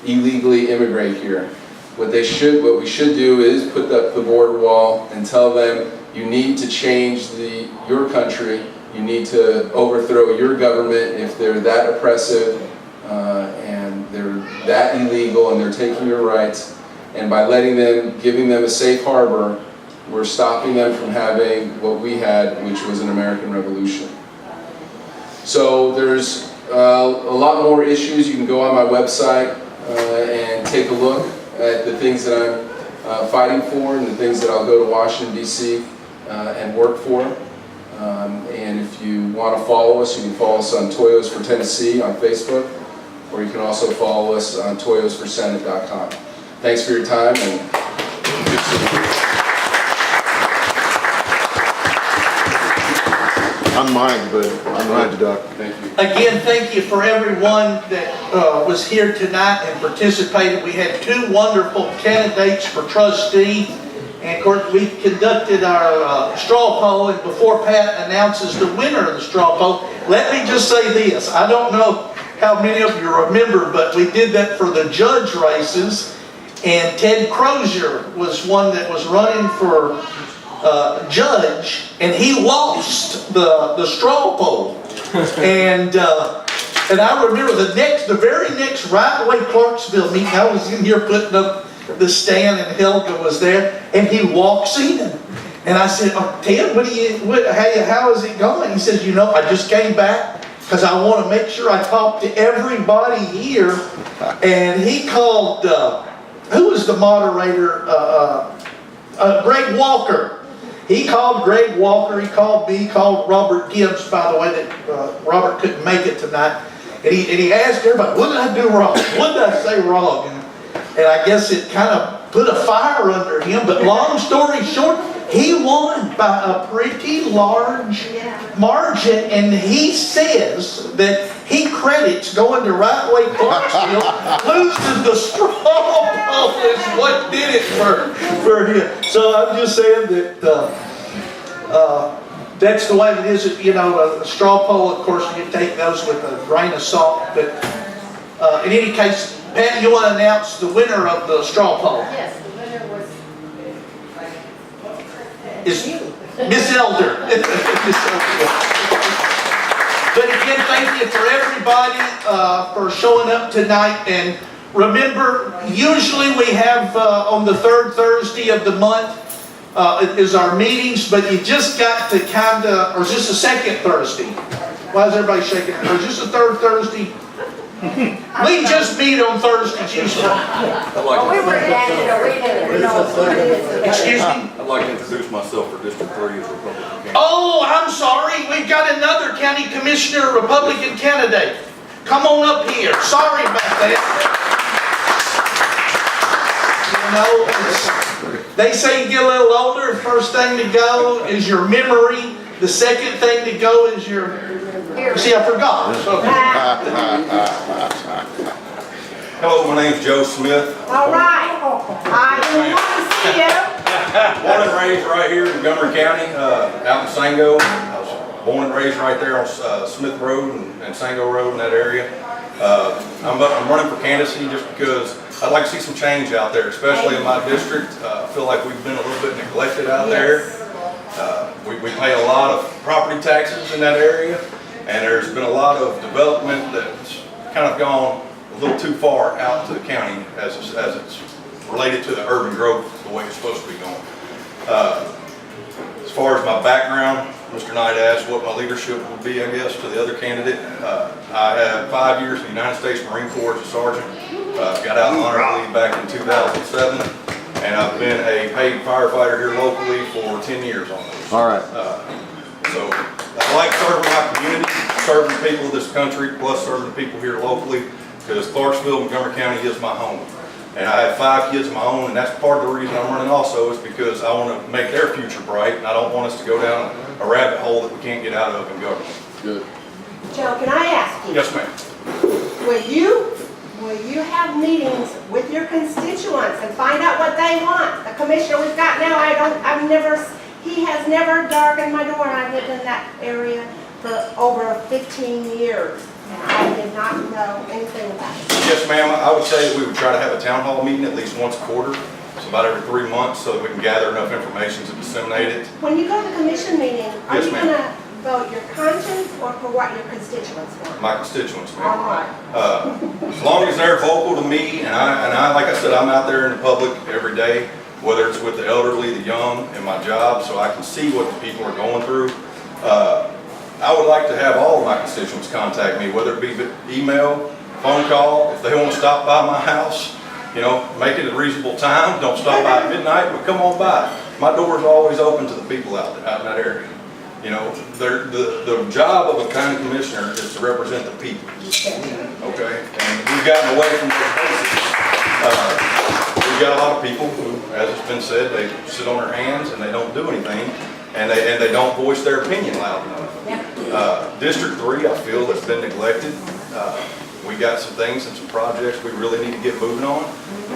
illegally immigrate here. What we should do is put up the border wall and tell them, you need to change your country, you need to overthrow your government if they're that oppressive and they're that illegal and they're taking your rights. And by giving them a safe harbor, we're stopping them from having what we had, which was an American Revolution. So there's a lot more issues. You can go on my website and take a look at the things that I'm fighting for and the things that I'll go to Washington, D.C. And work for. And if you want to follow us, you can follow us on Toyos for Tennessee on Facebook, or you can also follow us on toyosforsenate.com. Thanks for your time, and good seeing you. I'm mine, but I'm mine, Doc. Thank you. Again, thank you for everyone that was here tonight and participated. We had 2 wonderful candidates for trustee. And of course, we conducted our straw poll, and before Pat announces the winner of the straw poll, let me just say this. I don't know how many of you remember, but we did that for the judge races, and Ted Crozier was one that was running for judge, and he lost the straw poll. And I remember the very next Right Away Clarksville meeting, I was in here putting up the stand, and Helga was there, and he walks in, and I said, "Oh, Ted, how is it going?" He says, "You know, I just came back because I want to make sure I talk to everybody here." And he called, who was the moderator? Greg Walker. He called Greg Walker, he called me, he called Robert Gibbs, by the way, that Robert couldn't make it tonight. And he asked everybody, what did I do wrong? What did I say wrong? And I guess it kind of put a fire under him. But long story short, he won by a pretty large margin. And he says that he credits going to Right Way Clarksville, losing the straw poll is what did it for him. So I'm just saying that that's the way it is. You know, a straw poll, of course, you take those with a grain of salt. But in any case, Pat, you want to announce the winner of the straw poll? Yes, the winner was Miss Elder. But again, thank you for everybody for showing up tonight. And remember, usually we have on the 3rd Thursday of the month is our meetings, but you just got to kind of, or is this the 2nd Thursday? Why is everybody shaking? Or is this the 3rd Thursday? We just meet on Thursdays usually. Excuse me? I'd like to introduce myself for District 3 as Republican candidate. Oh, I'm sorry. We've got another county commissioner Republican candidate. Come on up here. Sorry about that. You know, they say you get a little older, first thing to go is your memory. The second thing to go is your... See, I forgot. Hello, my name's Joe Smith. all right. I didn't want to see you. Born and raised right here in Montgomery County, out in Sango. I was born and raised right there on Smith Road and Sango Road in that area. I'm running for candidacy just because I'd like to see some change out there, especially in my district. I feel like we've been a little bit neglected out there. We pay a lot of property taxes in that area, and there's been a lot of development that's kind of gone a little too far out to the county as it's related to the urban growth the way it's supposed to be going. As far as my background, Mr. Knight asked what my leadership would be, I guess, to the other candidate. I have 5 years in the United States Marine Corps as a sergeant. Got out honorably back in 2007, and I've been a paid firefighter here locally for 10 years almost. All right. So I like serving my community, serving the people of this country, plus serving the people here locally, because Clarksville, Montgomery County is my home. And I have 5 kids of my own, and that's part of the reason I'm running also, is because I want to make their future bright, and I don't want us to go down a rabbit hole that we can't get out of in government. Good. Joe, can I ask you? Yes, ma'am. Will you have meetings with your constituents and find out what they want? The commissioner we've got now, he has never darkened my door, and I've lived in that area for over 15 years. and I did not know anything about it. Yes, ma'am, I would say that we would try to have a town hall meeting at least once a quarter, so about every 3 months, so that we can gather enough information to disseminate it. When you go to the commission meeting, are Yes, you ma'am. gonna vote your conscience or for what your constituents want? My constituents, All ma'am. right. As long as they're vocal to me, and I, like I said, I'm out there in the public every day, whether it's with the elderly, the young, in my job, so I can see what the people are going through. I would like to have all of my constituents contact me, whether it be email, phone call, if they want to stop by my house, you know, make it a reasonable time. Don't stop by at midnight, but come on by. My door's always open to the people out in that area. You know, the job of a county commissioner is to represent the people, okay? And we've gotten away from those basics. We've got a lot of people who, as it's been said, they sit on their hands and they don't do anything, and they don't voice their opinion loud enough. District 3, I feel, has been neglected. We got some things and some projects we really need to get moving on,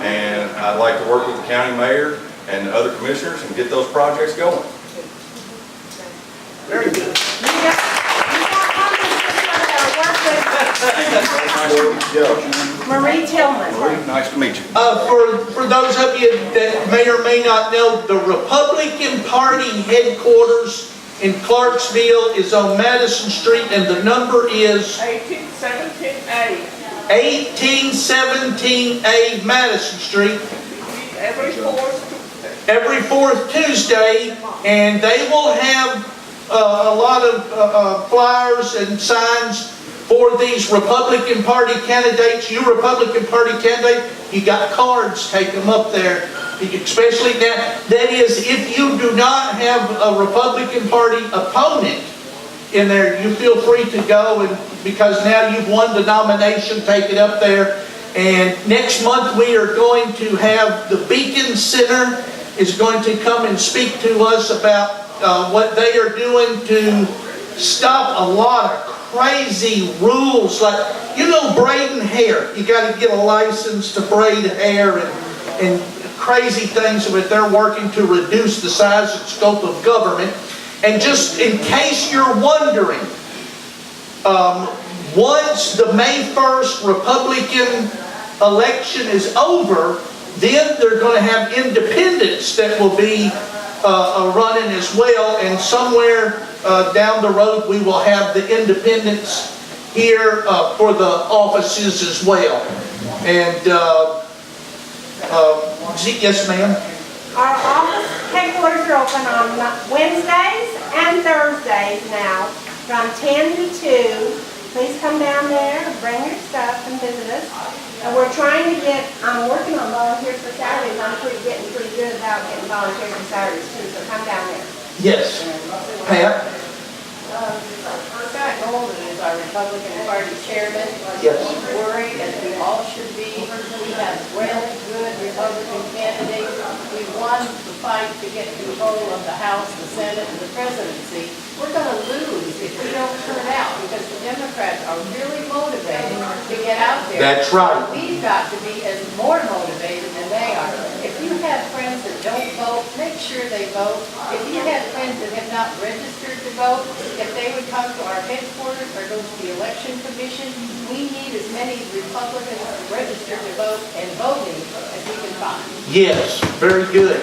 and I'd like to work with the county mayor and the other commissioners and get those projects going. Very good. You got one with Marie Tillman. Nice to meet you. For those of you that may or may not know, the Republican Party headquarters in Clarksville is on Madison Street, and the number is 1817A. 1817A Madison Street. Every fourth Tuesday. Every 4th Tuesday, and they will have a lot of flyers and signs for these Republican Party candidates. You Republican Party candidate, you got cards, take them up there. Especially now, that is, if you do not have a Republican Party opponent in there, you feel free to go, and because now you've won the nomination, take it up there. And next month we are going to have the Beacon Center is going to come and speak to us about what they are doing to stop a lot of crazy rules, like, you know, braiding hair. You got to get a license to braid hair and crazy things, but they're working to reduce the size and scope of government. And just in case you're wondering, once the May 1st Republican election is over, then they're going to have independents that will be running as well, and somewhere down the road we will have the independents here for the offices as well. And yes, ma'am. Our office headquarters are open on Wednesdays and Thursdays now from 10 to 2. Please come down there, bring your stuff and visit us. And we're trying to I'm working on volunteers for Saturdays. I'm getting pretty good about getting volunteers for Saturdays too, so come down there. Yes. Pat? Scott Golden is our Republican Party chairman. Yes. He's worried, as we all should be. We have really good Republican candidates. We won the fight to get control of the House, the Senate, and the presidency. We're going to lose if we don't turn out, because the Democrats are really motivated to get out there. That's right. We've got to be as more motivated than they are. If you have friends that don't vote, make sure they vote. If you have friends that have not registered to vote, if they would come to our headquarters or go to the election commission, we need as many Republicans registered to vote and voting as we can find. Yes, very good.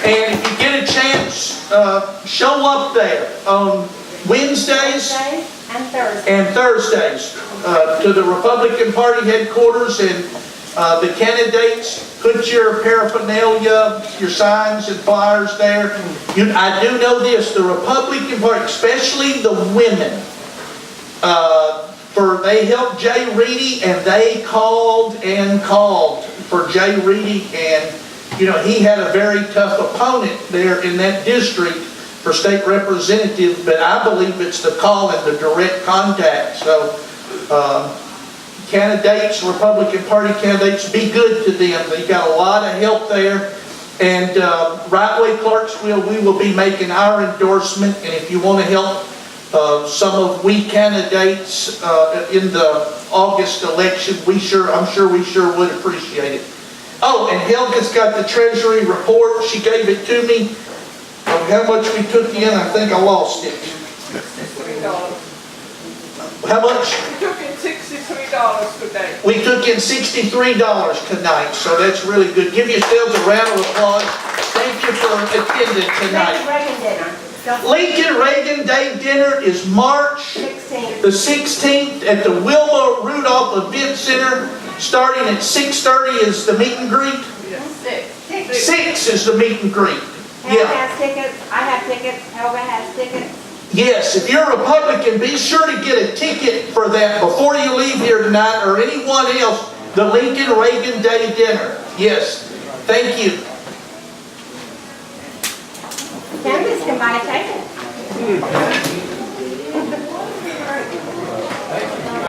And if you get a chance, show up there on Wednesdays Wednesdays and Thursdays. and Thursdays to the Republican Party headquarters, and the candidates, put your paraphernalia, your signs and flyers there. I do know this, the Republican Party, especially the women, they helped Jay Reedy, and they called for Jay Reedy, and you know, he had a very tough opponent there in that district for state representative, but I believe it's the call and the direct contact. So candidates, Republican Party candidates, be good to them. They got a lot of help there. And Right Way Clarksville, we will be making our endorsement, and if you want to help some of we candidates in the August election, I'm sure we would appreciate it. Oh, and Helga's got the Treasury report. She gave it to me of how much we took in. I think I lost it. How much? We took in $63 today. We took in $63 tonight, so that's really good. Give yourselves a round of applause. Thank you for attending tonight. Reagan dinner. Lincoln Reagan Day Dinner is March 16th. the 16th at the Wilma Rudolph Event Center, starting at 6:30 is the meet and greet. 6. 6 is the meet and greet. Helga Yeah. has tickets, I have tickets, Helga has tickets. Yes, if you're a Republican, be sure to get a ticket for that before you leave here tonight, or anyone else, the Lincoln Reagan Day Dinner. Yes, thank you. Candace can buy a ticket.